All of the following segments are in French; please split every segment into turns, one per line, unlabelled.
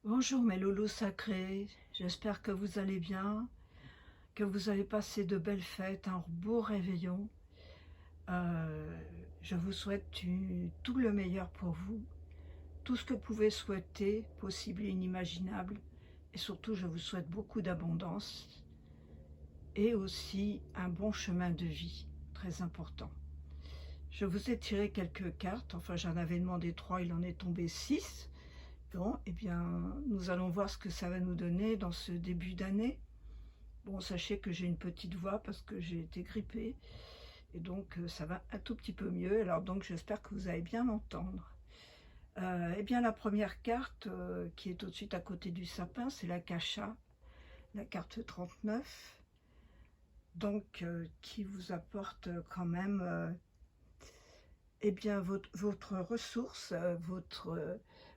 Bonjour mes loulous sacrés, j'espère que vous allez bien, que vous avez passé de belles fêtes, un beau réveillon. Euh, je vous souhaite tout le meilleur pour vous, tout ce que vous pouvez souhaiter, possible et inimaginable. Et surtout, je vous souhaite beaucoup d'abondance et aussi un bon chemin de vie, très important. Je vous ai tiré quelques cartes, enfin j'en avais demandé 3, il en est tombé 6. Bon, eh bien, nous allons voir ce que ça va nous donner dans ce début d'année. Bon, sachez que j'ai une petite voix parce que j'ai été grippée et donc ça va un tout petit peu mieux. Alors donc j'espère que vous allez bien m'entendre. Eh bien la première carte qui est tout de suite à côté du sapin, c'est la Kasha, la carte 39. Donc qui vous apporte quand même eh bien votre ressource,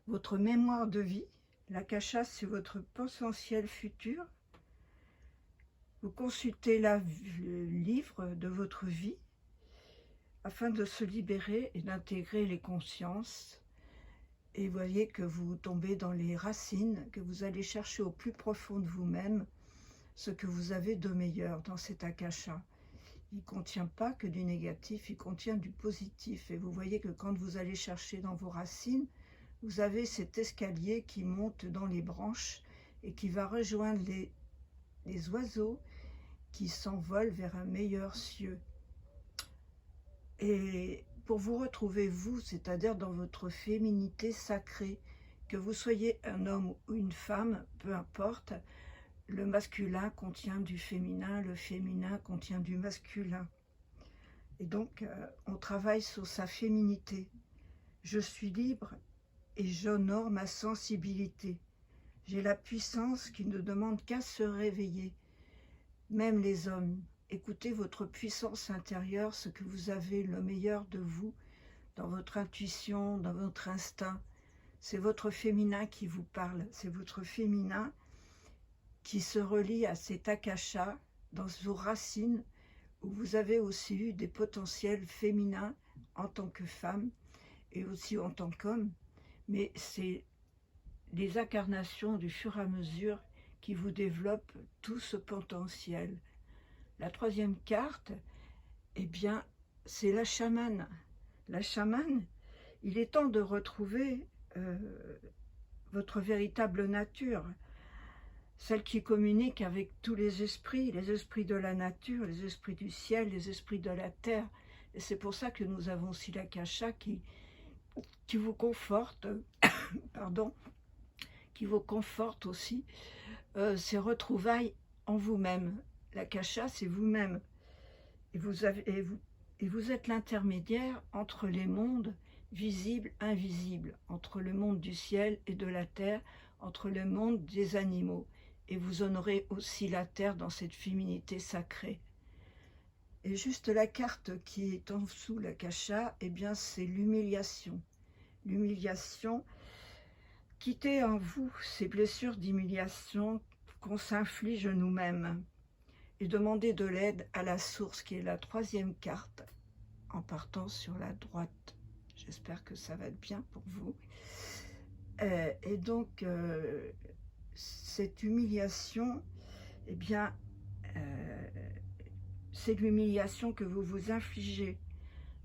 votre mémoire de vie. La Kasha, c'est votre potentiel futur. Vous consultez le livre de votre vie afin de se libérer et d'intégrer les consciences. Et voyez que vous tombez dans les racines, que vous allez chercher au plus profond de vous-même ce que vous avez de meilleur dans cet akasha. Il ne contient pas que du négatif, il contient du positif. Et vous voyez que quand vous allez chercher dans vos racines, vous avez cet escalier qui monte dans les branches et qui va rejoindre les oiseaux qui s'envolent vers un meilleur cieux. Et pour vous retrouver vous, c'est-à-dire dans votre féminité sacrée, que vous soyez un homme ou une femme, peu importe, le masculin contient du féminin, le féminin contient du masculin. Et donc, on travaille sur sa féminité. Je suis libre et j'honore ma sensibilité. J'ai la puissance qui ne demande qu'à se réveiller. Même les hommes, écoutez votre puissance intérieure, ce que vous avez le meilleur de vous, dans votre intuition, dans votre instinct. C'est votre féminin qui vous parle, c'est votre féminin qui se relie à cet akasha, dans vos racines, où vous avez aussi eu des potentiels féminins en tant que femme et aussi en tant qu'homme, mais c'est les incarnations du fur et à mesure qui vous développent tout ce potentiel. La troisième carte, eh bien, c'est la chamane. La chamane, il est temps de retrouver votre véritable nature, celle qui communique avec tous les esprits de la nature, les esprits du ciel, les esprits de la terre. Et c'est pour ça que nous avons aussi la Kasha qui vous conforte, pardon, qui vous conforte aussi ces retrouvailles en vous-même. La Kasha, c'est vous-même. Et vous êtes l'intermédiaire entre les mondes visibles, invisibles, entre le monde du ciel et de la terre, entre le monde des animaux. Et vous honorez aussi la terre dans cette féminité sacrée. Et juste la carte qui est en dessous, la Kasha, eh bien c'est l'humiliation. L'humiliation, quittez en vous ces blessures d'humiliation qu'on s'inflige nous-mêmes et demandez de l'aide à la source qui est la troisième carte en partant sur la droite. J'espère que ça va être bien pour vous. Et donc, cette humiliation, eh bien, c'est l'humiliation que vous vous infligez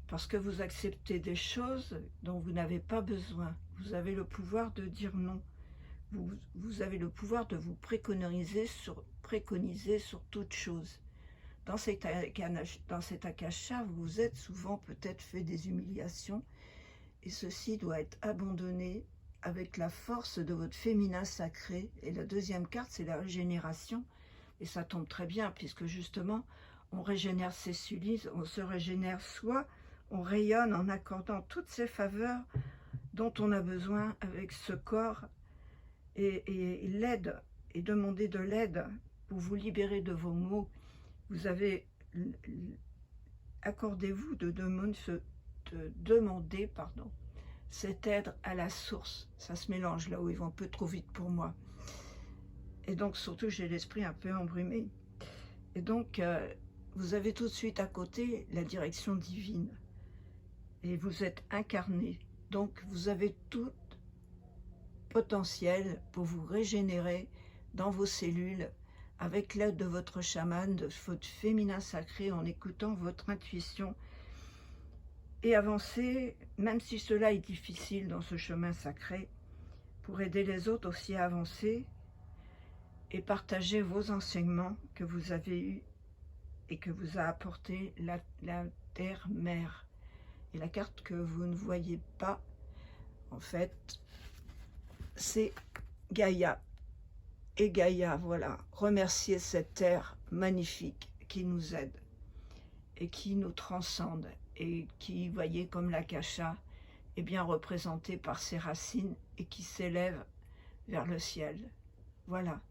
parce que vous acceptez des choses dont vous n'avez pas besoin. Vous avez le pouvoir de dire non. Vous avez le pouvoir de vous préconiser sur toute chose. Dans cet akasha, vous vous êtes souvent peut-être fait des humiliations et ceci doit être abandonné avec la force de votre féminin sacré. Et la deuxième carte, c'est la régénération. Et ça tombe très bien puisque justement, on régénère ses cellules, on se régénère soi, on rayonne en accordant toutes ces faveurs dont on a besoin avec ce corps et l'aide, et demander de l'aide pour vous libérer de vos maux. Vous avez, accordez-vous de demander cette aide à la source. Ça se mélange là où ils vont un peu trop vite pour moi. Et donc surtout j'ai l'esprit un peu embrumé. Et donc vous avez tout de suite à côté la direction divine. Et vous êtes incarné. Donc vous avez toute potentiel pour vous régénérer dans vos cellules avec l'aide de votre chaman, de votre féminin sacré, en écoutant votre intuition et avancer, même si cela est difficile dans ce chemin sacré, pour aider les autres aussi à avancer et partager vos enseignements que vous avez eus et que vous a apporté la Terre-Mère. Et la carte que vous ne voyez pas, en fait, c'est Gaïa. Et Gaïa, voilà, remercier cette terre magnifique qui nous aide et qui nous transcende et qui, voyez, comme l'akasha, est bien représentée par ses racines et qui s'élève vers le ciel. Voilà,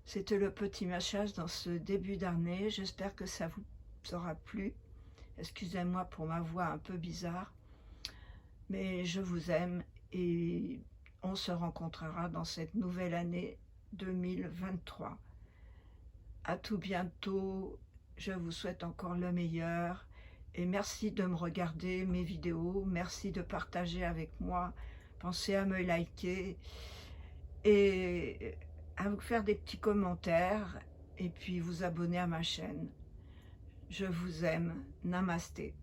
c'était le petit message dans ce début d'année. J'espère que ça vous aura plu. Excusez-moi pour ma voix un peu bizarre, mais je vous aime et on se rencontrera dans cette nouvelle année 2023. À tout bientôt, je vous souhaite encore le meilleur et merci de me regarder mes vidéos, merci de partager avec moi, pensez à me liker et à vous faire des petits commentaires et puis vous abonner à ma chaîne. Je vous aime, namasté.